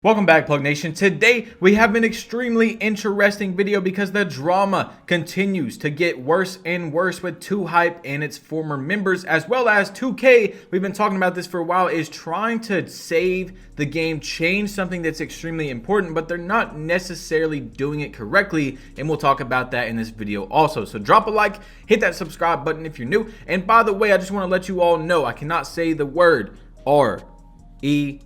Welcome back, Plug Nation. Today we have an extremely interesting video because the drama continues to get worse and worse with 2Hype and its former members, as well as 2K. We've been talking about this for a while, is trying to save the game, change something that's extremely important, but they're not necessarily doing it correctly, and we'll talk about that in this video also. So drop a like, hit that subscribe button if you're new, and by the way, I just want to let you all know I cannot say the word REP.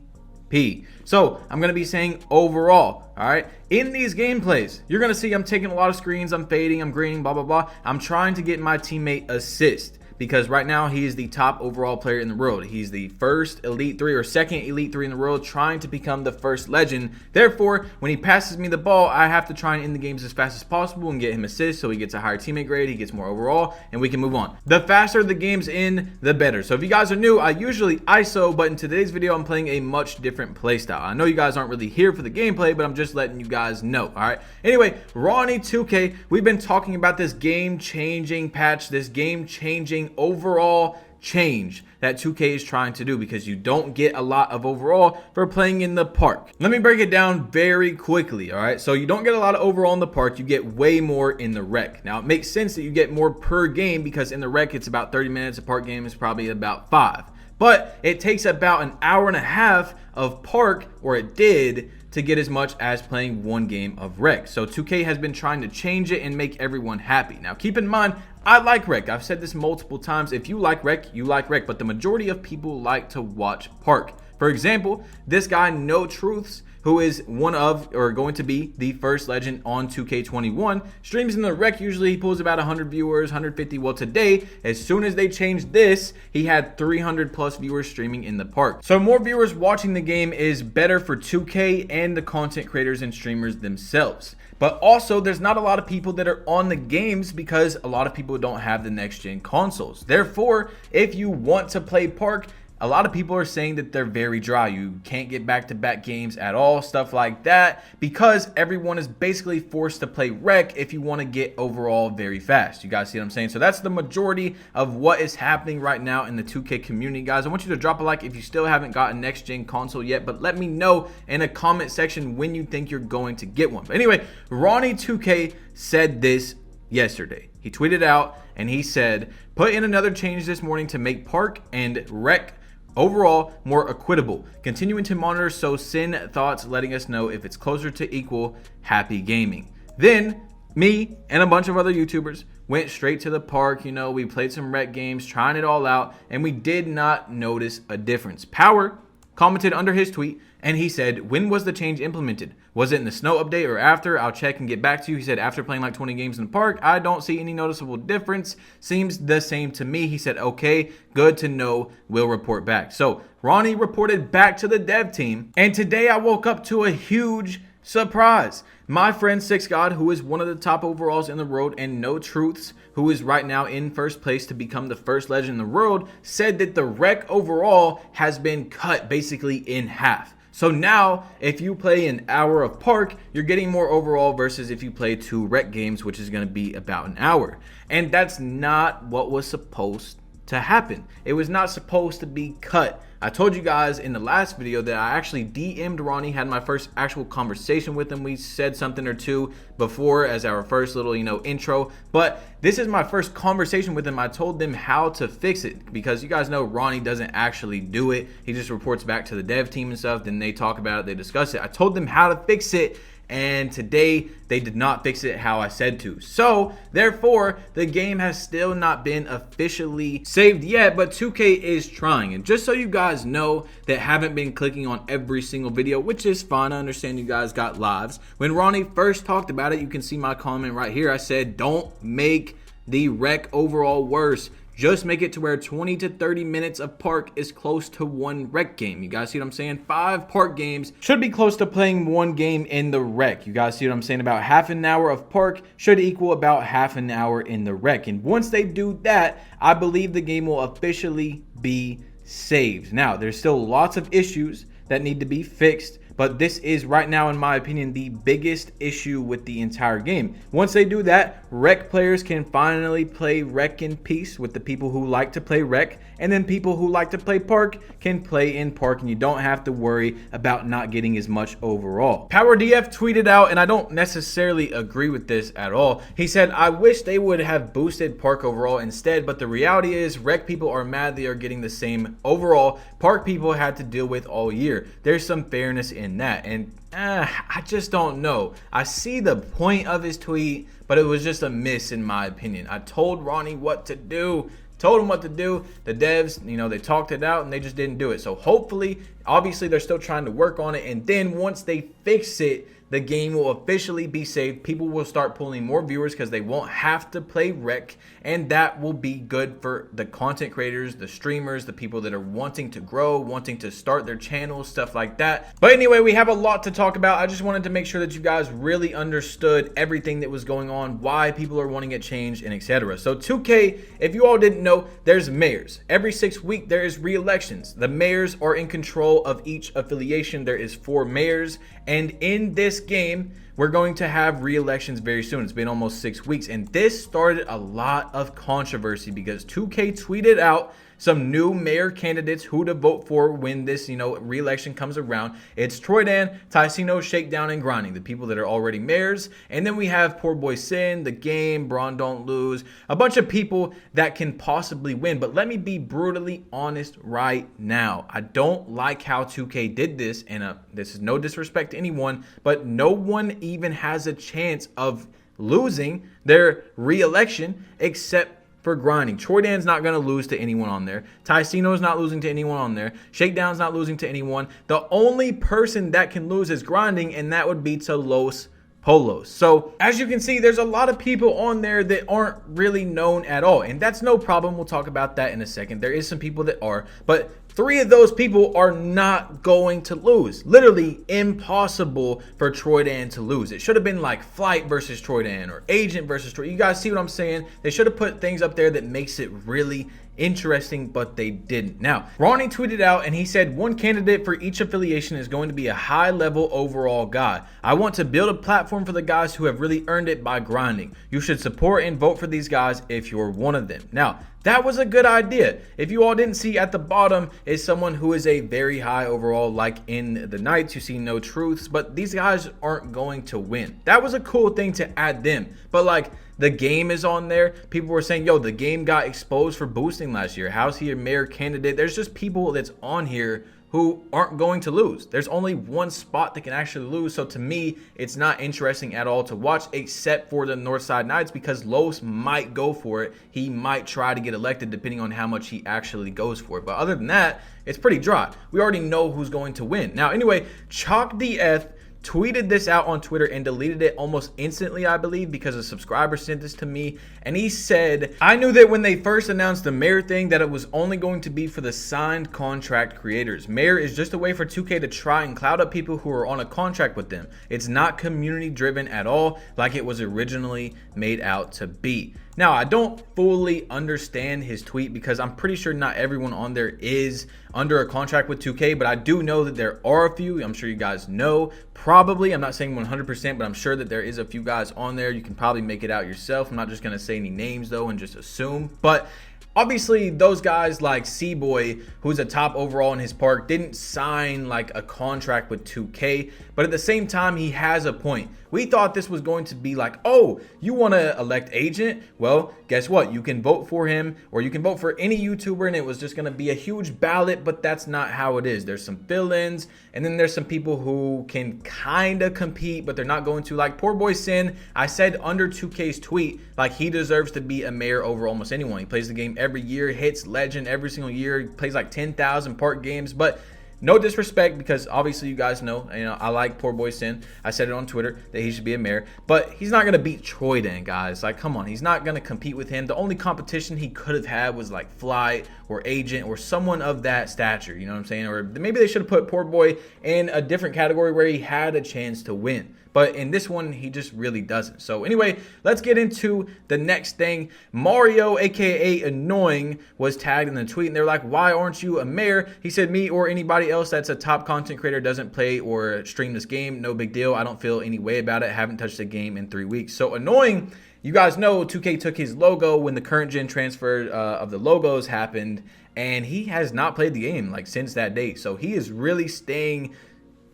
So I'm going to be saying overall, all right? In these gameplays, you're going to see I'm taking a lot of screens, I'm fading, I'm greening, blah, blah, blah. I'm trying to get my teammate assist because right now he is the top overall player in the world. He's the first Elite 3 or second Elite 3 in the world, trying to become the first legend. Therefore, when he passes me the ball, I have to try and end the games as fast as possible and get him assists so he gets a higher teammate grade, he gets more overall, and we can move on. The faster the game's in, the better. So if you guys are new, I usually ISO, but in today's video, I'm playing a much different playstyle. I know you guys aren't really here for the gameplay, but I'm just letting you guys know, all right? Anyway, RONNIE2K, we've been talking about this game-changing patch, this game-changing overall change that 2K is trying to do because you don't get a lot of overall for playing in the park. Let me break it down very quickly, all right? So you don't get a lot of overall in the park, you get way more in the rec. Now, it makes sense that you get more per game because in the rec, it's about 30 minutes. A park game is probably about 5. But it takes about an hour and a half of park, or it did, to get as much as playing one game of rec. So 2K has been trying to change it and make everyone happy. Now keep in mind, I like rec. I've said this multiple times. If you like rec, you like rec, but the majority of people like to watch park. For example, this guy, No Truths, who is one of, or going to be, the first legend on 2K21, streams in the rec. Usually he pulls about 100 viewers, 150. Well, today, as soon as they changed this, he had 300 plus viewers streaming in the park. So more viewers watching the game is better for 2K and the content creators and streamers themselves. But also, there's not a lot of people that are on the games because a lot of people don't have the next gen consoles. Therefore, if you want to play park, a lot of people are saying that they're very dry. You can't get back-to-back games at all, stuff like that, because everyone is basically forced to play rec if you want to get overall very fast. You guys see what I'm saying? So that's the majority of what is happening right now in the 2K community, guys. I want you to drop a like if you still haven't got a next-gen console yet, but let me know in a comment section when you think you're going to get one. But anyway, Ronnie2K said this yesterday. He tweeted out and he said, "Put in another change this morning to make park and rec overall more equitable. Continuing to monitor, so send thoughts letting us know if it's closer to equal. Happy gaming." Then me and a bunch of other YouTubers went straight to the park. You know, we played some rec games, trying it all out, and we did not notice a difference. Power commented under his tweet and he said, "When was the change implemented? Was it in the snow update or after? I'll check and get back to you." He said, "After playing like 20 games in the park, I don't see any noticeable difference. Seems the same to me." He said, "Okay, good to know. We'll report back." So Ronnie reported back to the dev team. And today I woke up to a huge surprise. My friend Six God, who is one of the top overalls in the world, and No Truths, who is right now in first place to become the first legend in the world, said that the rec overall has been cut basically in half. So now, if you play an hour of park, you're getting more overall versus if you play 2 rec games, which is going to be about an hour. And that's not what was supposed to happen. It was not supposed to be cut. I told you guys in the last video that I actually DM'd Ronnie, had my first actual conversation with him. We said something or two before as our first little, intro, but this is my first conversation with him. I told them how to fix it because you guys know Ronnie doesn't actually do it. He just reports back to the dev team and stuff. Then they talk about it, they discuss it. I told them how to fix it, and today they did not fix it how I said to. So therefore, the game has still not been officially saved yet, but 2K is trying. And just so you guys know that haven't been clicking on every single video, which is fine, I understand you guys got lives. When Ronnie first talked about it, you can see my comment right here. I said, don't make the rec overall worse. Just make it to where 20 to 30 minutes of park is close to 1 rec game. You guys see what I'm saying? 5 park games should be close to playing 1 game in the rec. You guys see what I'm saying? About half an hour of park should equal about half an hour in the rec. And once they do that, I believe the game will officially be saved. Now, there's still lots of issues that need to be fixed, but this is right now, in my opinion, the biggest issue with the entire game. Once they do that, rec players can finally play rec in peace with the people who like to play rec, and then people who like to play park can play in park, and you don't have to worry about not getting as much overall. PowerDF tweeted out, and I don't necessarily agree with this at all. He said, I wish they would have boosted park overall instead, but the reality is rec people are mad they are getting the same overall park people had to deal with all year. There's some fairness in that, and I just don't know. I see the point of his tweet, but it was just a miss in my opinion. I told Ronnie what to do. Told him what to do. The devs, you know, they talked it out and they just didn't do it. So hopefully, obviously they're still trying to work on it, and then once they fix it, the game will officially be saved. People will start pulling more viewers because they won't have to play rec, and that will be good for the content creators, the streamers, the people that are wanting to grow, wanting to start their channels, stuff like that. But anyway, we have a lot to talk about. I just wanted to make sure that you guys really understood everything that was going on, why people are wanting it changed, and etc. So 2K, if you all didn't know, there's mayors. Every 6 weeks there is re-elections. The mayors are in control of each affiliation. There is 4 mayors, and in this game we're going to have re-elections very soon. It's been almost 6 weeks, and this started a lot of controversy because 2K tweeted out some new mayor candidates who to vote for when this, you know, re-election comes around. It's Troydan, Ticino, Shakedown, and Grinding, the people that are already mayors. And then we have Poor Boy Sin, The Game, Braun Don't Lose, a bunch of people that can possibly win. But let me be brutally honest right now. I don't like how 2K did this, and this is no disrespect to anyone, but no one even has a chance of losing their re-election except for Grinding. Troydan's not going to lose to anyone on there. Ticino's not losing to anyone on there. Shakedown's not losing to anyone. The only person that can lose is Grinding, and that would be to Los Polos. So as you can see, there's a lot of people on there that aren't really known at all, and that's no problem. We'll talk about that in a second. There is some people that are, but 3 of those people are not going to lose. Literally impossible for Troydan to lose. It should have been like Flight versus Troydan or Agent versus Troydan. You guys see what I'm saying? They should have put things up there that makes it really interesting, but they didn't. Now, Ronnie tweeted out and he said, one candidate for each affiliation is going to be a high level overall guy. I want to build a platform for the guys who have really earned it by grinding. You should support and vote for these guys if you're one of them. Now, that was a good idea. If you all didn't see, at the bottom is someone who is a very high overall, like in the Knights. You see No Truths, but these guys aren't going to win. That was a cool thing to add them. But like, The Game is on there. People were saying, yo, The Game got exposed for boosting last year. How's he a mayor candidate? There's just people that's on here who aren't going to lose. There's only one spot that can actually lose. So to me, it's not interesting at all to watch, except for the Northside Knights, because Los might go for it. He might try to get elected depending on how much he actually goes for it. But other than that, it's pretty dry. We already know who's going to win. Now, anyway, ChalkDF tweeted this out on Twitter and deleted it almost instantly, I believe, because a subscriber sent this to me. And he said, I knew that when they first announced the mayor thing that it was only going to be for the signed contract creators. Mayor is just a way for 2K to try and cloud up people who are on a contract with them. It's not community driven at all like it was originally made out to be. Now, I don't fully understand his tweet because I'm pretty sure not everyone on there is under a contract with 2K, but I do know that there are a few. I'm sure you guys know. Probably, I'm not saying 100%, but I'm sure that there is a few guys on there. You can probably make it out yourself. I'm not just going to say any names, though, and just assume. But obviously, those guys like C-Boy, who's a top overall in his park, didn't sign like a contract with 2K, but at the same time, he has a point. We thought this was going to be like, oh, you want to elect Agent? Well, guess what? You can vote for him, or you can vote for any YouTuber, and it was just going to be a huge ballot, but that's not how it is. There's some fill-ins, and then there's some people who can kind of compete, but they're not going to. Like Poor Boy Sin, I said under 2K's tweet, like he deserves to be a mayor over almost anyone. He plays the game every year, hits legend every single year. He plays like 10,000 park games, but no disrespect, because obviously you guys know, I like Poor Boy Sin. I said it on Twitter that he should be a mayor, but he's not going to beat Troydan, guys. Like, come on. He's not going to compete with him. The only competition he could have had was like Flight or Agent or someone of that stature, you know what I'm saying? Or maybe they should have put Poor Boy in a different category where he had a chance to win. But in this one, he just really doesn't. So anyway, let's get into the next thing. Mario, aka Annoying, was tagged in the tweet, and they're like, why aren't you a mayor? He said, me or anybody else that's a top content creator doesn't play or stream this game, no big deal. I don't feel any way about it. Haven't touched the game in 3 weeks. So annoying. You guys know 2K took his logo when the current gen transfer of the logos happened, and he has not played the game like since that date. So he is really staying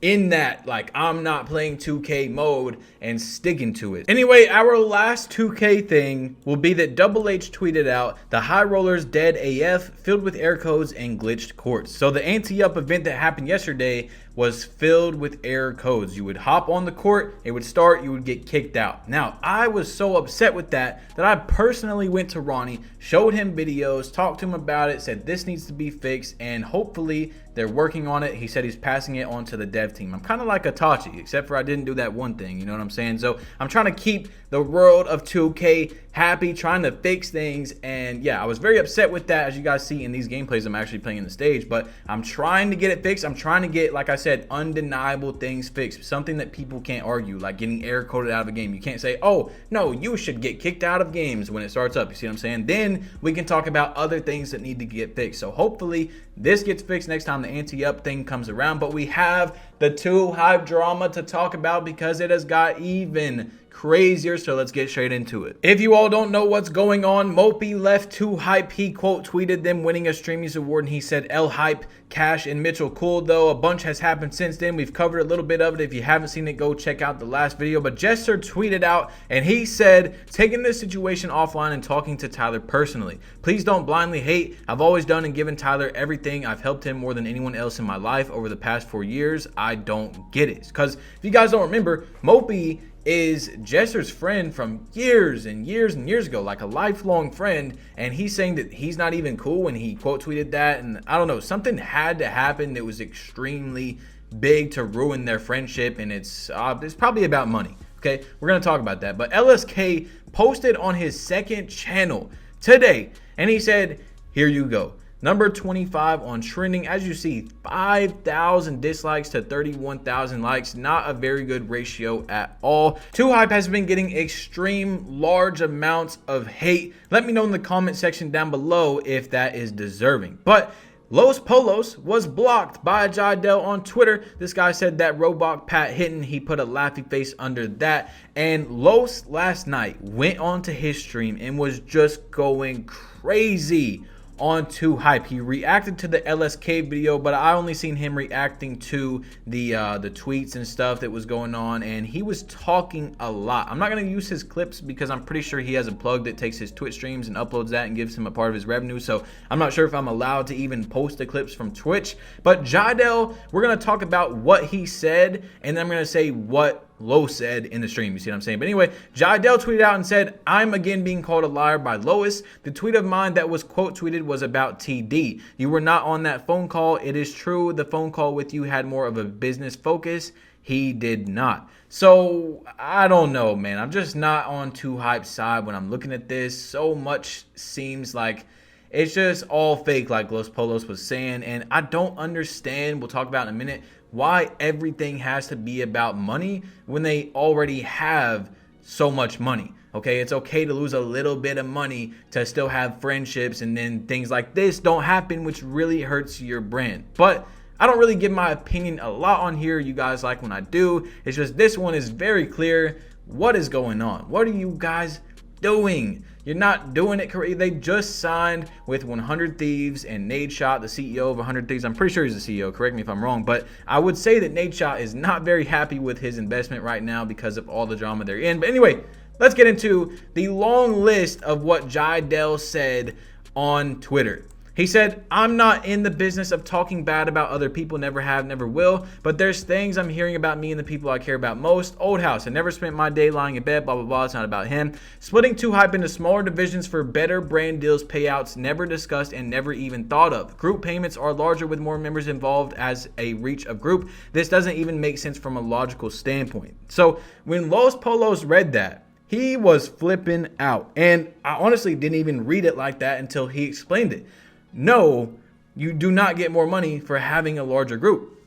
in that like I'm not playing 2K mode and sticking to it. Anyway, our last 2K thing will be that Double H tweeted out the high rollers dead AF filled with error codes and glitched courts. So the anti-up event that happened yesterday was filled with error codes. You would hop on the court, it would start, you would get kicked out. Now, I was so upset with that I personally went to Ronnie, showed him videos, talked to him about it, said this needs to be fixed, and hopefully they're working on it. He said he's passing it on to the dev team. I'm kind of like Itachi, except for I didn't do that one thing, you know what I'm saying? So I'm trying to keep the world of 2K happy, trying to fix things, and yeah, I was very upset with that. As you guys see in these gameplays, I'm actually playing in the stage, but I'm trying to get it fixed. I'm trying to get, like I said, undeniable things fixed, something that people can't argue, like getting error coded out of a game. You can't say, oh no, you should get kicked out of games when it starts up. You see what I'm saying? Then we can talk about other things that need to get fixed. So hopefully this gets fixed next time the anti-up thing comes around. But we have the 2 hype drama to talk about because it has got even crazier, so let's get straight into it. If you all don't know what's going on, Mopey left 2 hype. He quote tweeted them winning a Streamies award, and he said L hype, Cash, and Mitchell cool. Though a bunch has happened since then. We've covered a little bit of it. If you haven't seen it, go check out the last video. But Jester tweeted out and he said, taking this situation offline and talking to Tyler personally. Please don't blindly hate. I've always done and given Tyler everything. I've helped him more than anyone else in my life over the past 4 years. I don't get it. Because if you guys don't remember, Mopey is Jester's friend from years and years and years ago, like a lifelong friend, and he's saying that he's not even cool when he quote tweeted that. And I don't know, something had to happen that was extremely big to ruin their friendship, and it's probably about money. Okay, we're gonna talk about that. But LSK posted on his second channel today, and he said, here you go. Number 25 on trending. As you see, 5,000 dislikes to 31,000 likes. Not a very good ratio at all. 2Hype has been getting extreme large amounts of hate. Let me know in the comment section down below if that is deserving. But Los Polos was blocked by Jidel on Twitter. This guy said that Robot Pat hitting. He put a laughy face under that. And Los last night went onto his stream and was just going crazy on 2Hype. He reacted to the LSK video, but I only seen him reacting to the tweets and stuff that was going on, and he was talking a lot. I'm not going to use his clips because I'm pretty sure he has a plug that takes his Twitch streams and uploads that and gives him a part of his revenue, so I'm not sure if I'm allowed to even post the clips from Twitch. But Jidel, we're going to talk about what he said, and then I'm going to say what Lois said in the stream. You see what I'm saying? But anyway, Jidel tweeted out and said, I'm again being called a liar by Lois. The tweet of mine that was quote tweeted was about TD. You were not on that phone call. It is true. The phone call with you had more of a business focus. He did not. So I don't know, man. I'm just not on 2Hype's side when I'm looking at this. So much seems like it's just all fake, like Los Polos was saying. And I don't understand, we'll talk about in a minute, why everything has to be about money when they already have so much money. Okay, it's okay to lose a little bit of money to still have friendships, and then things like this don't happen, which really hurts your brand. But I don't really give my opinion a lot on here. You guys like when I do. It's just this one is very clear. What is going on? What are you guys doing? You're not doing it correctly. They just signed with 100 Thieves and Nadeshot, the CEO of 100 Thieves. I'm pretty sure he's the CEO. Correct me if I'm wrong. But I would say that Nadeshot is not very happy with his investment right now because of all the drama they're in. But anyway, let's get into the long list of what Jidel said on Twitter. He said, I'm not in the business of talking bad about other people, never have, never will, but there's things I'm hearing about me and the people I care about most. Old house, I never spent my day lying in bed, blah, blah, blah, it's not about him. Splitting 2Hype into smaller divisions for better brand deals, payouts, never discussed and never even thought of. Group payments are larger with more members involved as a reach of group. This doesn't even make sense from a logical standpoint. So when Los Polos read that, he was flipping out. And I honestly didn't even read it like that until he explained it. No, you do not get more money for having a larger group.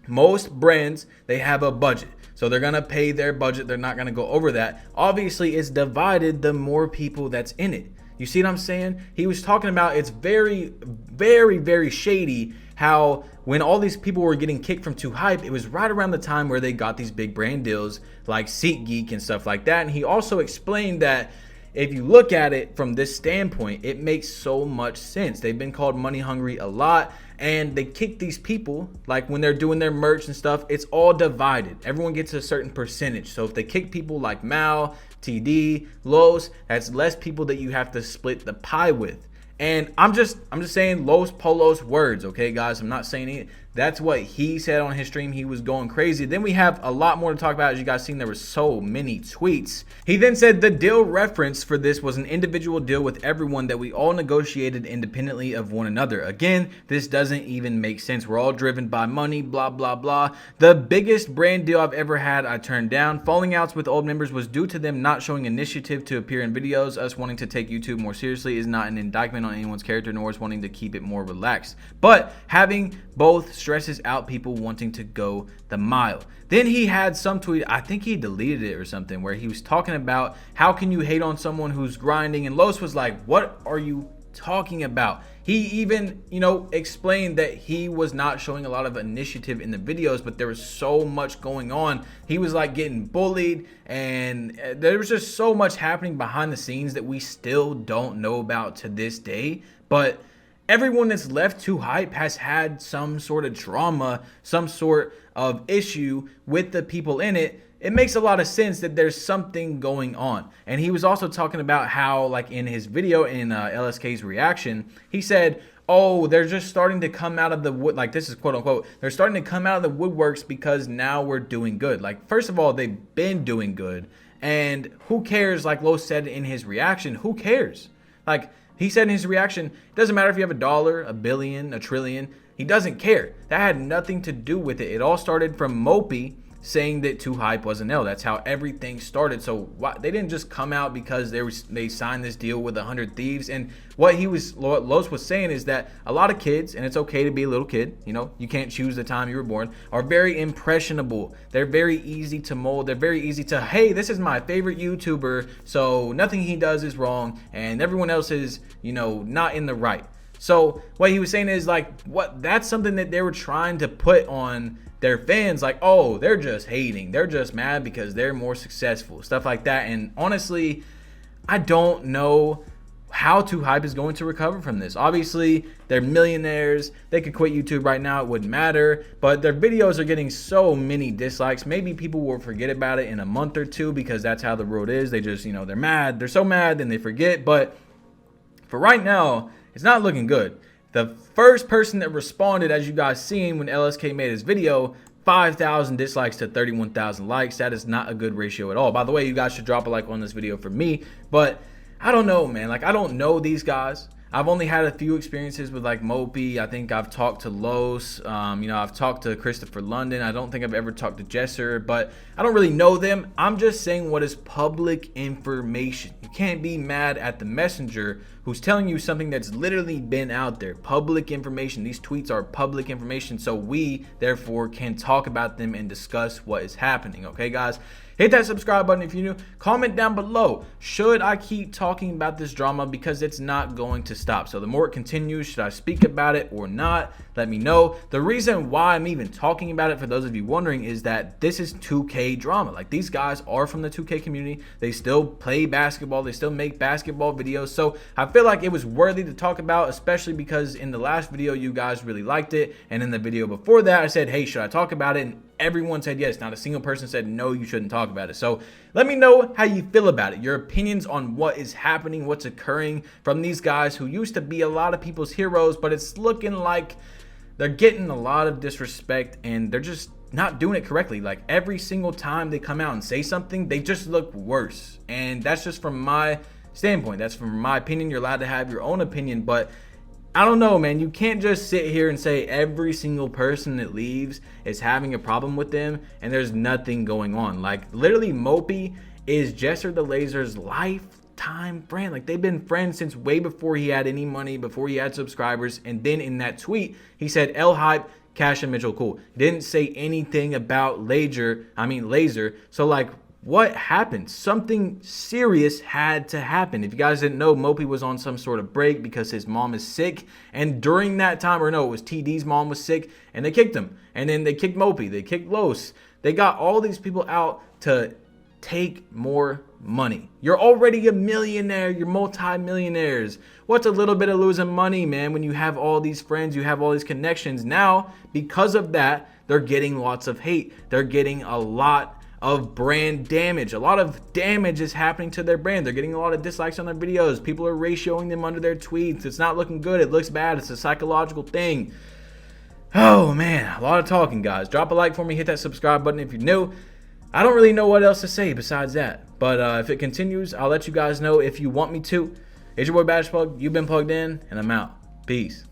Most brands, they have a budget. So they're going to pay their budget. They're not going to go over that. Obviously, it's divided the more people that's in it. You see what I'm saying? He was talking about it's very, very, very shady how when all these people were getting kicked from 2Hype, it was right around the time where they got these big brand deals like SeatGeek and stuff like that. And he also explained that if you look at it from this standpoint, it makes so much sense. They've been called money hungry a lot, and they kick these people, like when they're doing their merch and stuff, it's all divided. Everyone gets a certain percentage. So if they kick people like Mal, TD, Los, that's less people that you have to split the pie with. And I'm just saying Los Polo's words, okay, guys? I'm not saying it. That's what he said on his stream. He was going crazy. Then we have a lot more to talk about. As you guys seen, there were so many tweets. He then said the deal reference for this was an individual deal with everyone that we all negotiated independently of one another. Again, this doesn't even make sense. We're all driven by money, blah, blah, blah. The biggest brand deal I've ever had, I turned down. Falling outs with old members was due to them not showing initiative to appear in videos. Us wanting to take YouTube more seriously is not an indictment on anyone's character, nor is wanting to keep it more relaxed. But having both stresses out people wanting to go the mile. Then he had some tweet, I think he deleted it or something, where he was talking about how can you hate on someone who's grinding, and Los was like, what are you talking about? He even, explained that he was not showing a lot of initiative in the videos, but there was so much going on. He was like getting bullied, and there was just so much happening behind the scenes that we still don't know about to this day. But everyone that's left 2Hype has had some sort of drama, some sort of issue with the people in it. It makes a lot of sense that there's something going on. And he was also talking about how, like in his video in LSK's reaction, he said, oh, they're just starting to come out of the wood, like this is quote unquote, they're starting to come out of the woodworks because now we're doing good. Like, first of all, they've been doing good. And who cares? Like Lo said in his reaction, who cares? Like, he said in his reaction, it doesn't matter if you have $1, $1 billion, $1 trillion. He doesn't care. That had nothing to do with it. It all started from Mopey saying that 2Hype was an L. That's how everything started. So they didn't just come out because they signed this deal with 100 Thieves. And what Los was saying is that a lot of kids, and it's okay to be a little kid, you can't choose the time you were born, are very impressionable. They're very easy to mold. They're very easy to, hey, this is my favorite YouTuber, so nothing he does is wrong, and everyone else is, not in the right. So what he was saying is like, that's something that they were trying to put on their fans, like, oh, they're just hating, they're just mad because they're more successful, stuff like that. And honestly, I don't know how 2Hype is going to recover from this. Obviously, they're millionaires. They could quit YouTube right now. It wouldn't matter. But their videos are getting so many dislikes. Maybe people will forget about it in a month or two because that's how the road is. They just, they're mad. They're so mad, then they forget. But for right now, it's not looking good. The first person that responded, as you guys seen when LSK made his video, 5,000 dislikes to 31,000 likes. That is not a good ratio at all. By the way, you guys should drop a like on this video for me. But I don't know, man. Like, I don't know these guys. I've only had a few experiences with like Mopey. I think I've talked to Los. I've talked to Christopher London. I don't think I've ever talked to Jesser, but I don't really know them. I'm just saying what is public information. You can't be mad at the messenger who's telling you something that's literally been out there. Public information. These tweets are public information, so we therefore can talk about them and discuss what is happening. Okay, guys? Hit that subscribe button if you're new. Comment down below. Should I keep talking about this drama? Because it's not going to stop. So the more it continues, should I speak about it or not? Let me know. The reason why I'm even talking about it, for those of you wondering, is that this is 2K drama. Like, these guys are from the 2K community. They still play basketball. They still make basketball videos. So I feel like it was worthy to talk about, especially because in the last video, you guys really liked it. And in the video before that, I said, hey, should I talk about it? And everyone said yes. Not a single person said no, you shouldn't talk about it. So let me know how you feel about it, your opinions on what is happening, what's occurring from these guys who used to be a lot of people's heroes, but it's looking like they're getting a lot of disrespect and they're just not doing it correctly. Like, every single time they come out and say something, they just look worse. And that's just from my standpoint. That's from my opinion. You're allowed to have your own opinion, but I don't know, man. You can't just sit here and say every single person that leaves is having a problem with them and there's nothing going on. Like, literally, Mopey is Jesser the Laser's lifetime friend. Like, they've been friends since way before he had any money, before he had subscribers. And then in that tweet, he said, L Hype, Cash and Mitchell, cool. He didn't say anything about Laser. So, like, what happened? Something serious had to happen. If you guys didn't know, Mopey was on some sort of break because his mom is sick. And during that time, or no, it was TD's mom was sick, and they kicked him. And then they kicked Mopey. They kicked Los. They got all these people out to take more money. You're already a millionaire. You're multi-millionaires. What's a little bit of losing money, man, when you have all these friends, you have all these connections? Now, because of that, they're getting lots of hate. They're getting a lot of brand damage. A lot of damage is happening to their brand. They're getting a lot of dislikes on their videos. People are ratioing them under their tweets. It's not looking good. It looks bad. It's a psychological thing. Oh man, a lot of talking, guys. Drop a like for me. Hit that subscribe button if you're new. I don't really know what else to say besides that. But if it continues, I'll let you guys know if you want me to. It's your boy Bash Plug. You've been plugged in, and I'm out. Peace.